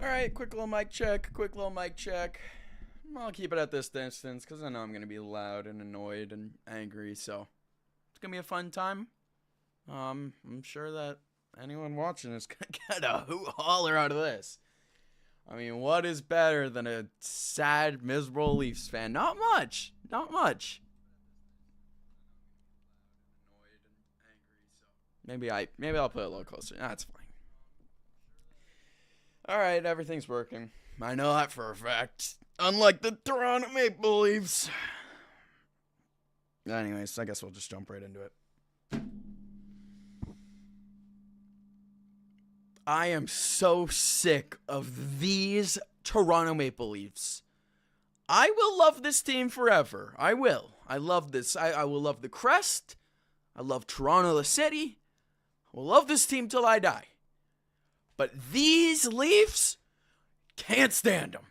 Alright, quick little mic check. I'll keep it at this distance because I know I'm going to be loud and annoyed and angry, so it's going to be a fun time. I'm sure that anyone watching is going to get a holler out of this. I mean, what is better than a sad, miserable Leafs fan? Not much. Maybe I'll put it a little closer. That's fine. Alright, everything's working. I know that for a fact. Unlike the Toronto Maple Leafs. Anyways, I guess we'll just jump right into it. I am so sick of these Toronto Maple Leafs. I will love this team forever. I will. I love this. I will love the crest. I love Toronto, the city. I will love this team till I die. But these Leafs, can't stand them.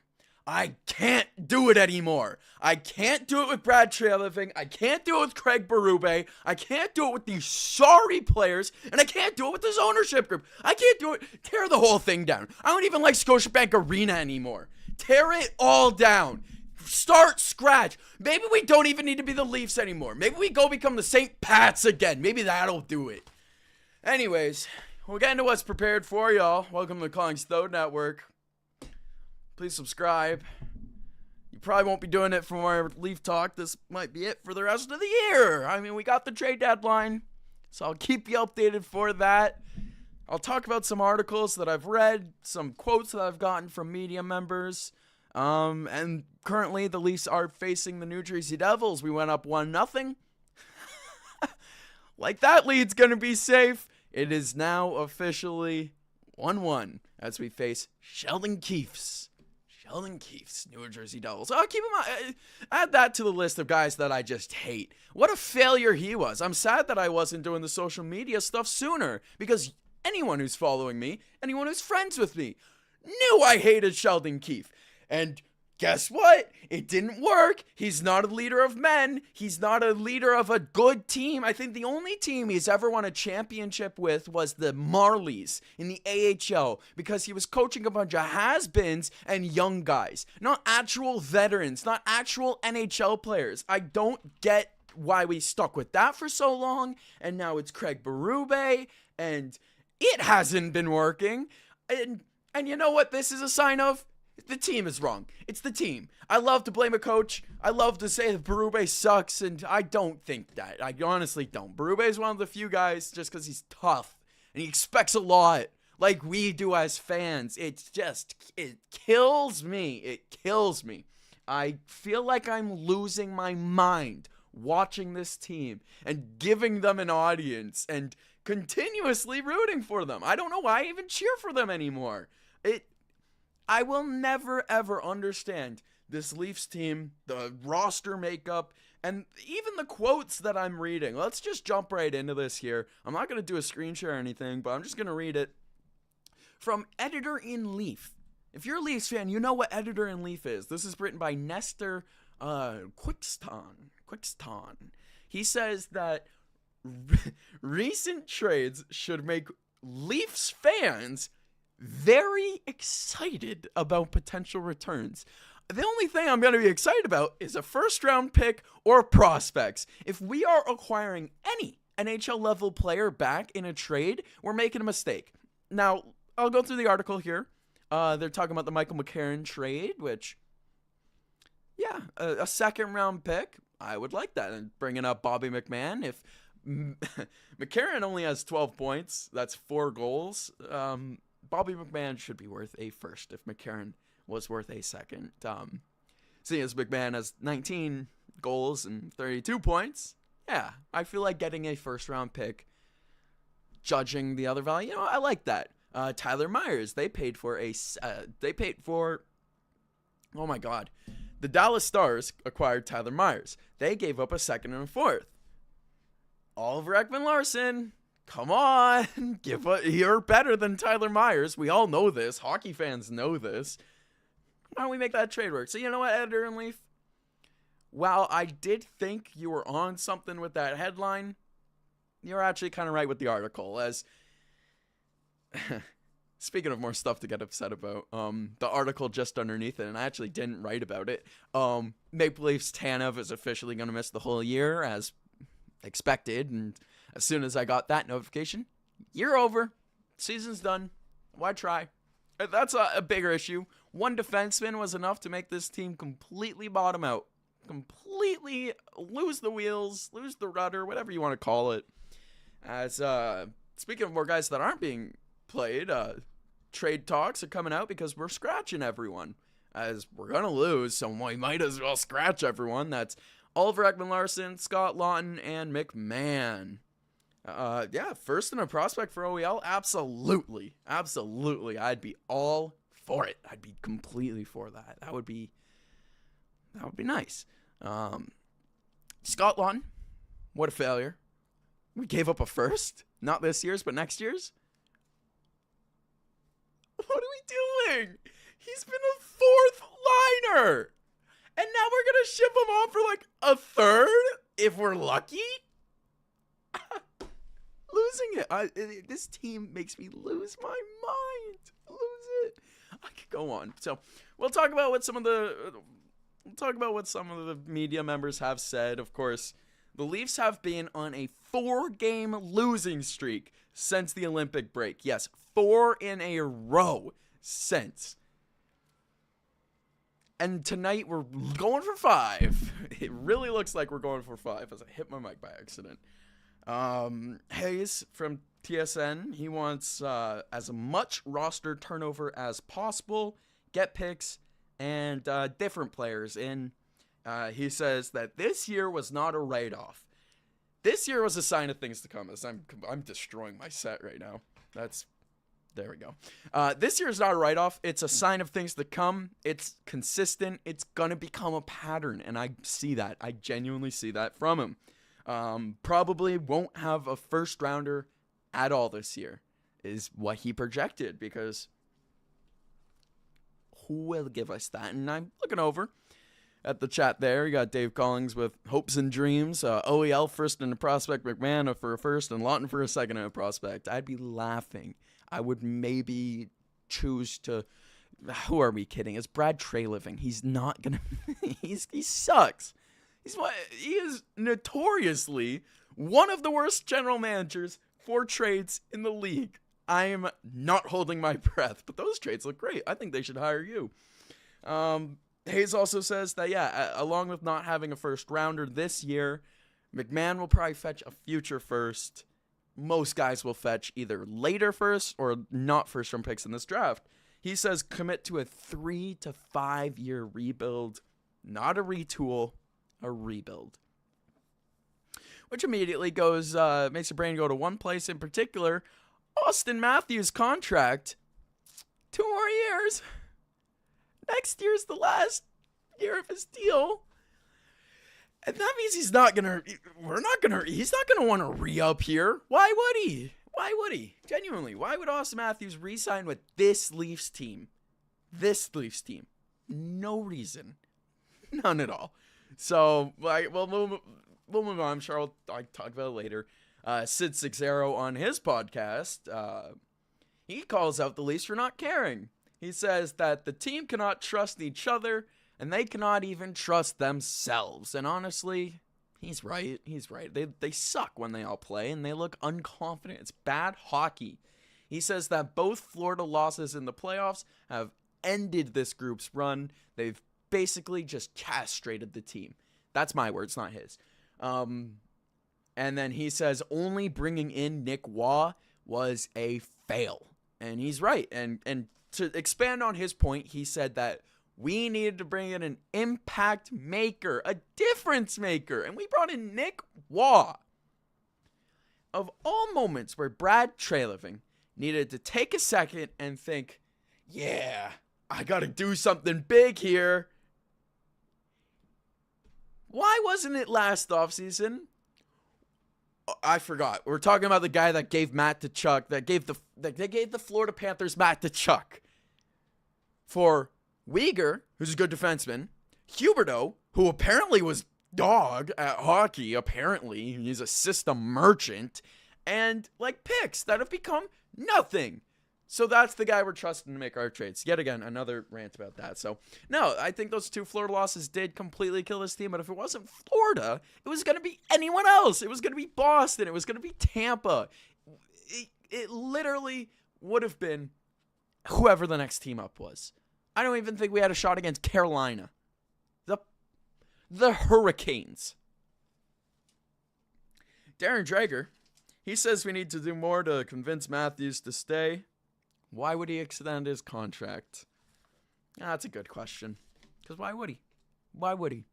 I can't do it anymore. I can't do it with Brad Treliving. I can't do it with Craig Berube. I can't do it with these sorry players. And I can't do it with this ownership group. I can't do it. Tear the whole thing down. I don't even like Scotiabank Arena anymore. Tear it all down. Start scratch. Maybe we don't even need to be the Leafs anymore. Maybe we go become the St. Pats again. Maybe that'll do it. Anyways, we'll get into what's prepared for y'all. Welcome to the CollingsThodeNetwork. Please subscribe. You probably won't be doing it for more Leaf talk. This might be it for the rest of the year. I mean, we got the trade deadline, so I'll keep you updated for that. I'll talk about some articles that I've read, some quotes that I've gotten from media members. And currently the Leafs are facing the New Jersey Devils. We went up 1-0. Like that lead's going to be safe. It is now officially 1-1 as we face Sheldon Keefe's New Jersey Devils. Oh, keep in mind, add that to the list of guys that I just hate. What a failure he was. I'm sad that I wasn't doing the social media stuff sooner, because anyone who's following me, anyone who's friends with me, knew I hated Sheldon Keefe. And guess what? It didn't work. He's not a leader of men. He's not a leader of a good team. I think the only team he's ever won a championship with was the Marlies in the AHL, because he was coaching a bunch of has-beens and young guys, not actual veterans, not actual NHL players. I don't get why we stuck with that for so long, and now it's Craig Berube, and it hasn't been working. And you know what this is a sign of? The team is wrong. It's the team. I love to blame a coach. I love to say that Berube sucks, and I don't think that. I honestly don't. Berube is one of the few guys, just because he's tough, and he expects a lot, like we do as fans. It kills me. It kills me. I feel like I'm losing my mind watching this team and giving them an audience and continuously rooting for them. I don't know why I even cheer for them anymore. I will never, ever understand this Leafs team, the roster makeup, and even the quotes that I'm reading. Let's just jump right into this here. I'm not going to do a screen share or anything, but I'm just going to read it from Editor in Leaf. If you're a Leafs fan, you know what Editor in Leaf is. This is written by Nestor Quickston. He says that recent trades should make Leafs fans very excited about potential returns. The only thing I'm going to be excited about is a first-round pick or prospects. If we are acquiring any NHL-level player back in a trade, we're making a mistake. Now, I'll go through the article here. They're talking about the Michael McCarron trade, which, yeah, a second-round pick. I would like that. And bringing up Bobby McMahon. If McCarron only has 12 points, that's 4 goals. Bobby McMahon should be worth a first if McCarron was worth a second. Seeing as McMahon has 19 goals and 32 points, yeah, I feel like getting a first-round pick, judging the other value, I like that. Tyler Myers, they paid for, oh my God. The Dallas Stars acquired Tyler Myers. They gave up a second and a fourth. Oliver Ekman-Larsson, come on, you're better than Tyler Myers. We all know this. Hockey fans know this. Why don't we make that trade work? So you know what, Editor in Leaf? While I did think you were on something with that headline, you're actually kind of right with the article, as speaking of more stuff to get upset about, the article just underneath it, and I actually didn't write about it. Maple Leafs Tanev is officially going to miss the whole year as expected, and as soon as I got that notification, year over, season's done. Why try? That's a bigger issue. One defenseman was enough to make this team completely bottom out. Completely lose the wheels, lose the rudder, whatever you want to call it. As speaking of more guys that aren't being played, trade talks are coming out because we're scratching everyone. As we're going to lose, so we might as well scratch everyone. That's Oliver Ekman-Larsson, Scott Laughton, and McMahon. First in a prospect for OEL? Absolutely. Absolutely. I'd be all for it. I'd be completely for that. That would be nice. Scott Laughton, what a failure. We gave up a first. Not this year's, but next year's. What are we doing? He's been a fourth liner. And now we're going to ship him off for like a third if we're lucky? Losing it. This team makes me lose my mind. Lose it. I could go on. So we'll talk about what some of the media members have said. Of course, the Leafs have been on a 4-game losing streak since the Olympic break. Yes, 4 in a row since. And tonight we're going for 5. It really looks like we're going for 5 as I hit my mic by accident. Hayes from TSN, he wants as much roster turnover as possible, get picks, and different players in. He says that this year was not a write-off. This year was a sign of things to come. As I'm destroying my set right now. There we go. This year is not a write-off. It's a sign of things to come. It's consistent. It's gonna become a pattern, and I see that. I genuinely see that from him. Probably won't have a first rounder at all this year, is what he projected, because who will give us that? And I'm looking over at the chat there. You got Dave Collings with hopes and dreams. OEL first in a prospect, McMahon for a first, and Laughton for a second in a prospect. I'd be laughing. I would maybe choose to. Who are we kidding? It's Brad Treliving. He's not gonna. He sucks. He is notoriously one of the worst general managers for trades in the league. I am not holding my breath, but those trades look great. I think they should hire you. Hayes also says that, along with not having a first rounder this year, McMahon will probably fetch a future first. Most guys will fetch either later first or not first round picks in this draft. He says commit to a 3 to 5 year rebuild, not a retool. A rebuild, which immediately goes makes your brain go to one place in particular. Austin Matthews' contract, 2 more years. Next year's the last year of his deal, and that means he's not gonna want to re-up here. Why would he? Genuinely, why would Austin Matthews re-sign with this Leafs team? No reason, none at all. So, we'll move on. I'm sure I'll talk about it later. Sid Sixero on his podcast, he calls out the Leafs for not caring. He says that the team cannot trust each other, and they cannot even trust themselves. And honestly, he's right. They suck when they all play, and they look unconfident. It's bad hockey. He says that both Florida losses in the playoffs have ended this group's run. They've basically just castrated the team. That's my words, not his. And then he says only bringing in Nick Waugh was a fail. And he's right. And to expand on his point, he said that we needed to bring in an impact maker, a difference maker. And we brought in Nick Waugh. Of all moments where Brad Treliving needed to take a second and think, yeah, I got to do something big here. Why wasn't it last offseason? I forgot. We're talking about the guy that gave Matt Tkachuk, that gave the Florida Panthers Matt Tkachuk for Weegar, who's a good defenseman, Huberdeau, who apparently was dog at hockey, apparently. He's a system merchant, and like picks that have become nothing. So that's the guy we're trusting to make our trades. Yet again, another rant about that. So, no, I think those 2 Florida losses did completely kill this team. But if it wasn't Florida, it was going to be anyone else. It was going to be Boston. It was going to be Tampa. It literally would have been whoever the next team up was. I don't even think we had a shot against Carolina. The Hurricanes. Darren Drager, he says we need to do more to convince Matthews to stay. Why would he extend his contract? That's a good question. Because why would he? Why would he?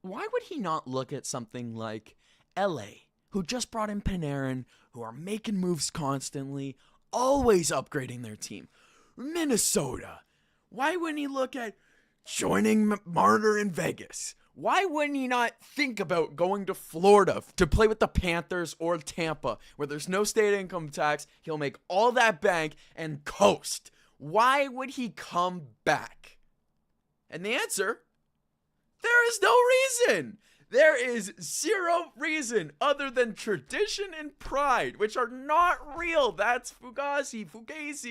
Why would he not look at something like LA, who just brought in Panarin, who are making moves constantly, always upgrading their team? Minnesota. Why wouldn't he look at joining Marner in Vegas? Why wouldn't he not think about going to Florida to play with the Panthers or Tampa, where there's no state income tax? He'll make all that bank and coast. Why would he come back? And the answer, there is no reason. There is zero reason other than tradition and pride, which are not real. That's Fugazi.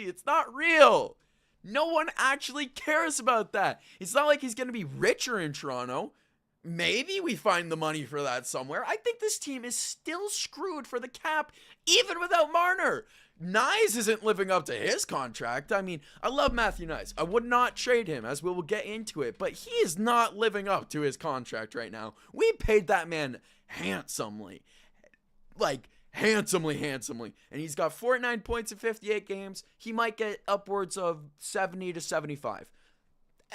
It's not real. No one actually cares about that. It's not like he's going to be richer in Toronto. Maybe we find the money for that somewhere. I think this team is still screwed for the cap, even without Marner. Nyes isn't living up to his contract. I mean, I love Matthew Nyes. I would not trade him, as we will get into it, but he is not living up to his contract right now. We paid that man handsomely. Like, handsomely. And he's got 49 points in 58 games. He might get upwards of 70 to 75.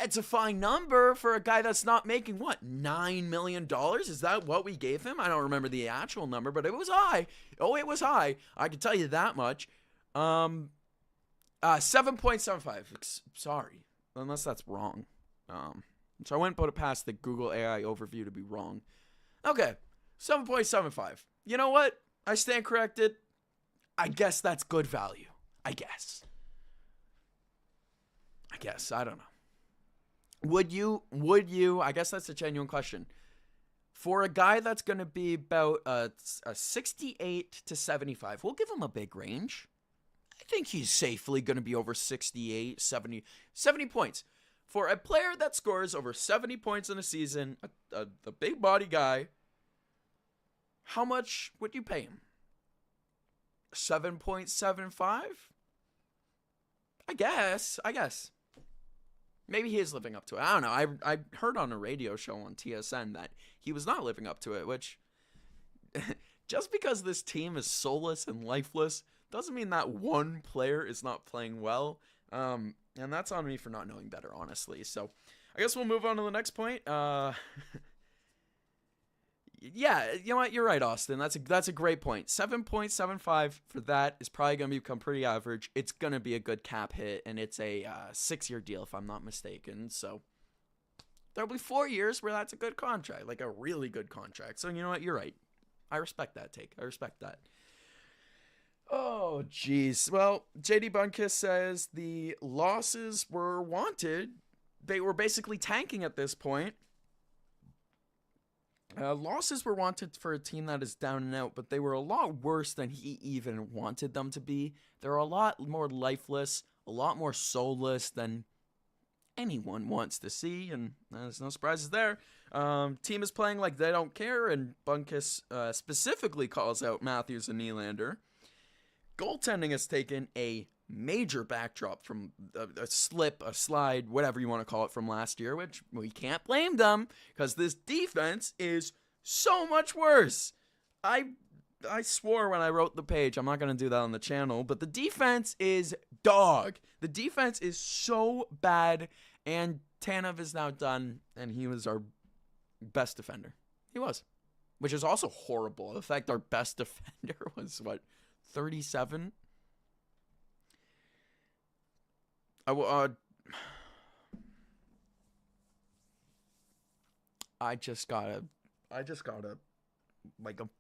It's a fine number for a guy that's not making, what, $9 million? Is that what we gave him? I don't remember the actual number, but it was high. Oh, it was high. I can tell you that much. 7.75. Sorry, unless that's wrong. So I wouldn't put it past the Google AI overview to be wrong. Okay, 7.75. You know what? I stand corrected. I guess that's good value. I guess. I don't know. Would you, I guess that's a genuine question. For a guy that's going to be about a 68 to 75, we'll give him a big range. I think he's safely going to be over 68, 70 points. For a player that scores over 70 points in a season, a big body guy, how much would you pay him? 7.75? I guess. Maybe he is living up to it. I don't know. I heard on a radio show on TSN that he was not living up to it, which just because this team is soulless and lifeless doesn't mean that one player is not playing well. And that's on me for not knowing better, honestly. So I guess we'll move on to the next point. Yeah, you know what? You're right, Austin. That's a great point. 7.75 for that is probably going to become pretty average. It's going to be a good cap hit, and it's a 6-year deal, if I'm not mistaken. So there'll be 4 years where that's a good contract, like a really good contract. So you know what? You're right. I respect that take. I respect that. Oh, jeez. Well, JD Bunkus says the losses were wanted. They were basically tanking at this point. Losses were wanted for a team that is down and out, but they were a lot worse than he even wanted them to be. They're a lot more lifeless, a lot more soulless than anyone wants to see, and there's no surprises there. Team is playing like they don't care, and Bunkus specifically calls out Matthews and Nylander. Goaltending has taken a major backdrop from a slip, a slide, whatever you want to call it, from last year, which we can't blame them because this defense is so much worse. I swore when I wrote the page, I'm not going to do that on the channel, but the defense is dog. The defense is so bad, and Tanev is now done, and he was our best defender. He was, which is also horrible. The fact our best defender was, 37? I just got a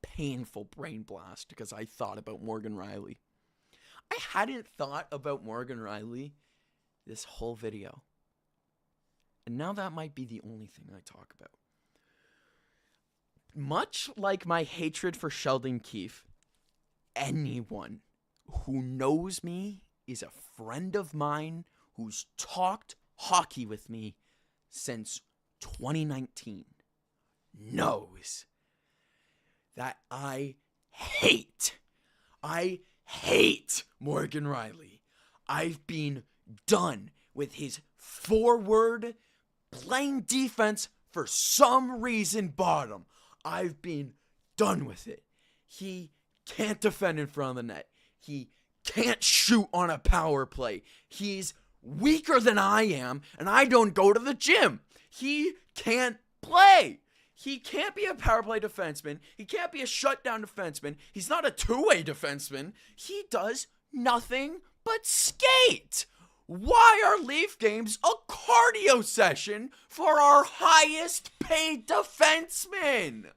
painful brain blast because I thought about Morgan Riley. I hadn't thought about Morgan Riley this whole video. And now that might be the only thing I talk about. Much like my hatred for Sheldon Keefe, anyone who knows me is a friend of mine who's talked hockey with me since 2019 knows that I hate Morgan Riley. I've been done with his forward playing defense for some reason bottom. I've been done with it. He can't defend in front of the net. He can't shoot on a power play. He's weaker than I am, and I don't go to the gym. He can't play. He can't be a power play defenseman. He can't be a shutdown defenseman. He's not a two-way defenseman. He does nothing but skate. Why are Leaf games a cardio session for our highest paid defenseman?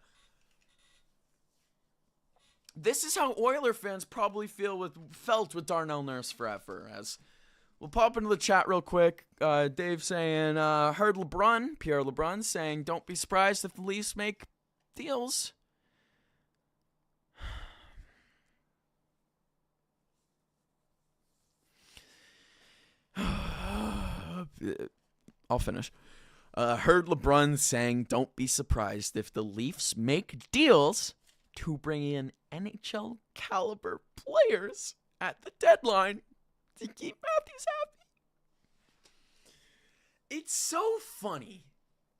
This is how Oiler fans probably felt with Darnell Nurse forever. As we'll pop into the chat real quick. Dave saying, heard Pierre LeBrun saying, don't be surprised if the Leafs make deals. I'll finish. Heard LeBron saying, don't be surprised if the Leafs make deals to bring in NHL caliber players at the deadline to keep Matthews happy. It's so funny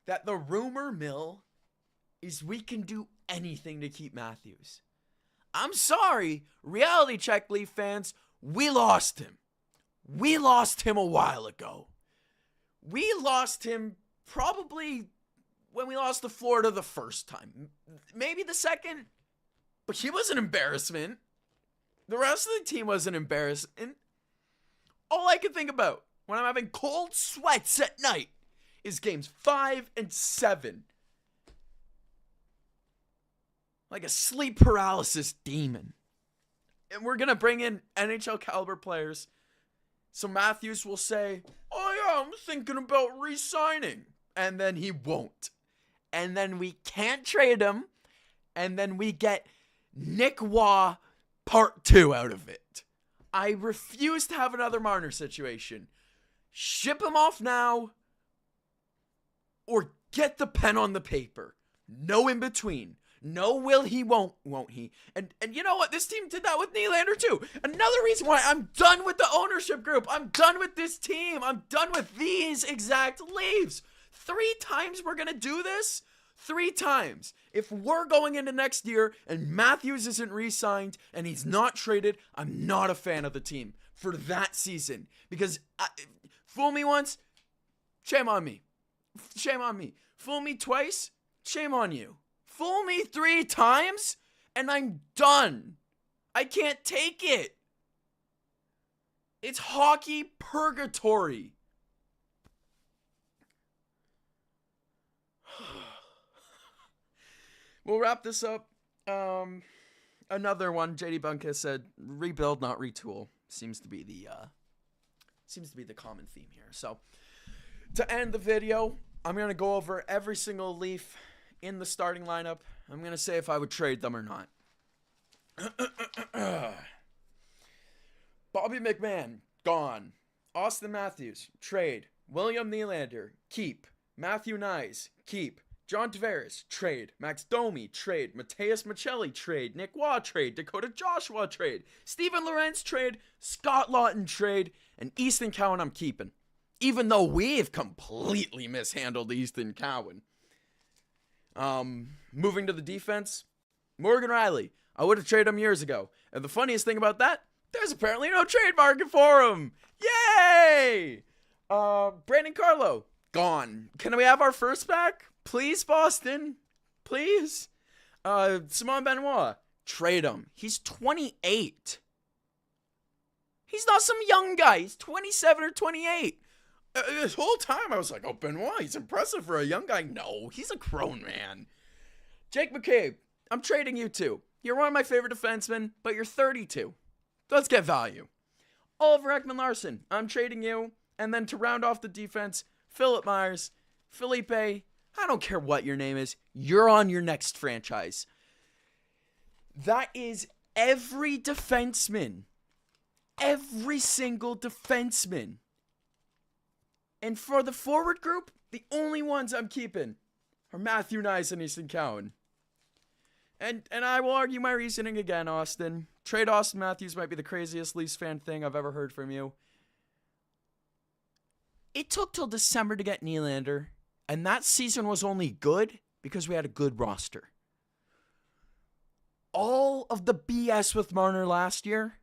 that the rumor mill is we can do anything to keep Matthews. I'm sorry, reality check Leaf fans, we lost him. We lost him a while ago. We lost him probably when we lost to Florida the first time. Maybe the second, but he was an embarrassment. The rest of the team was an embarrassment. All I can think about when I'm having cold sweats at night is games 5 and 7. Like a sleep paralysis demon. And we're going to bring in NHL caliber players. So Matthews will say, oh yeah, I'm thinking about re-signing. And then he won't. And then we can't trade him. And then we get Nick Waugh Part 2 out of it. I refuse to have another Marner situation. Ship him off now. Or get the pen on the paper. No in between. No will he, won't he. And you know what? This team did that with Nylander too. Another reason why I'm done with the ownership group. I'm done with this team. I'm done with these exact Leafs. 3 times we're going to do this. 3 times. If we're going into next year and Matthews isn't re-signed and he's not traded, I'm not a fan of the team for that season. Because fool me once, shame on me. Shame on me. Fool me twice, shame on you. Fool me 3 times, and I'm done. I can't take it. It's hockey purgatory. We'll wrap this up. Another one. JD Bunkus said, "Rebuild, not retool." Seems to be the common theme here. So, to end the video, I'm gonna go over every single Leaf in the starting lineup. I'm going to say if I would trade them or not. Bobby McMahon, gone. Austin Matthews, trade. William Nylander, keep. Matthew Nyes, keep. John Tavares, trade. Max Domi, trade. Mateus Michelli, trade. Nick Waugh, trade. Dakota Joshua, trade. Steven Lorenz, trade. Scott Lawton, trade. And Easton Cowan, I'm keeping. Even though we've completely mishandled Easton Cowan. Moving to the defense, Morgan Riley. I would have traded him years ago. And the funniest thing about that, there's apparently no trade market for him. Yay! Brandon Carlo, gone. Can we have our first back? Please, Boston. Please. Simon Benoit, trade him. He's 28. He's not some young guy. He's 27 or 28. This whole time I was like, oh, Benoit, he's impressive for a young guy. No, he's a grown man. Jake McCabe, I'm trading you too. You're one of my favorite defensemen, but you're 32. Let's get value. Oliver Ekman-Larsson, I'm trading you. And then to round off the defense, Philip Myers, Felipe, I don't care what your name is. You're on your next franchise. That is every defenseman every single defenseman. And for the forward group, the only ones I'm keeping are Matthew Nice and Easton Cowan. And I will argue my reasoning again, Austin. Trade Austin Matthews might be the craziest Leafs fan thing I've ever heard from you. It took till December to get Nylander, and that season was only good because we had a good roster. All of the BS with Marner last year,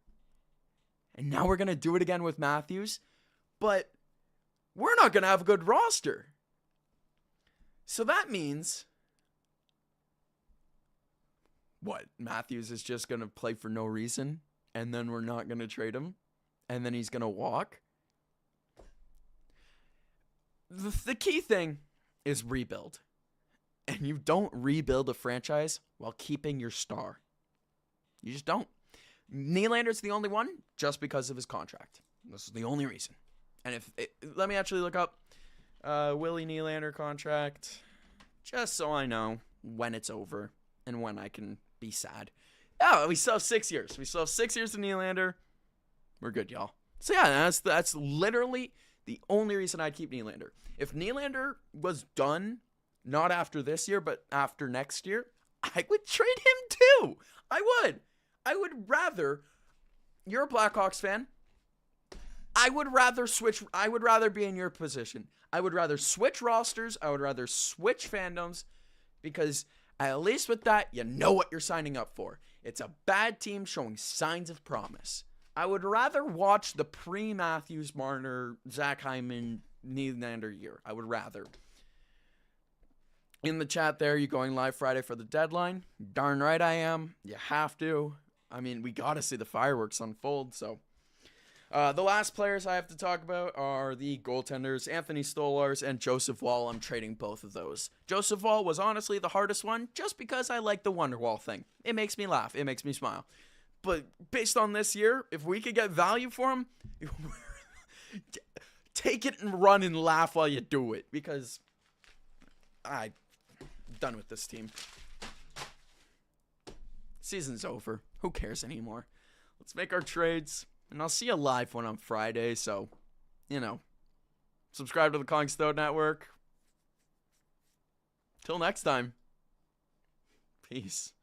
and now we're going to do it again with Matthews, but we're not going to have a good roster. So that means, what, Matthews is just going to play for no reason, and then we're not going to trade him, and then he's going to walk? The key thing is rebuild. And you don't rebuild a franchise while keeping your star. You just don't. Nylander's the only one just because of his contract. This is the only reason. And let me actually look up Willie Nylander contract just so I know when it's over and when I can be sad. Oh, we still have 6 years. We still have 6 years of Nylander. We're good, y'all. So yeah, that's literally the only reason I'd keep Nylander. If Nylander was done, not after this year, but after next year, I would trade him too. I would rather, you're a Blackhawks fan, I would rather be in your position. I would rather switch rosters. I would rather switch fandoms because at least with that, you know what you're signing up for. It's a bad team showing signs of promise. I would rather watch the pre-Matthews, Marner, Zach Hyman, Nylander year. I would rather. In the chat there, you going live Friday for the deadline? Darn right I am. You have to. I mean, we got to see the fireworks unfold. So, the last players I have to talk about are the goaltenders, Anthony Stolarz and Joseph Woll. I'm trading both of those. Joseph Woll was honestly the hardest one just because I like the Wonderwall thing. It makes me laugh. It makes me smile. But based on this year, if we could get value for him, take it and run and laugh while you do it. Because I'm done with this team. Season's over. Who cares anymore? Let's make our trades. And I'll see you live one on Friday. So, subscribe to the CollingsThodeNetwork. Till next time. Peace.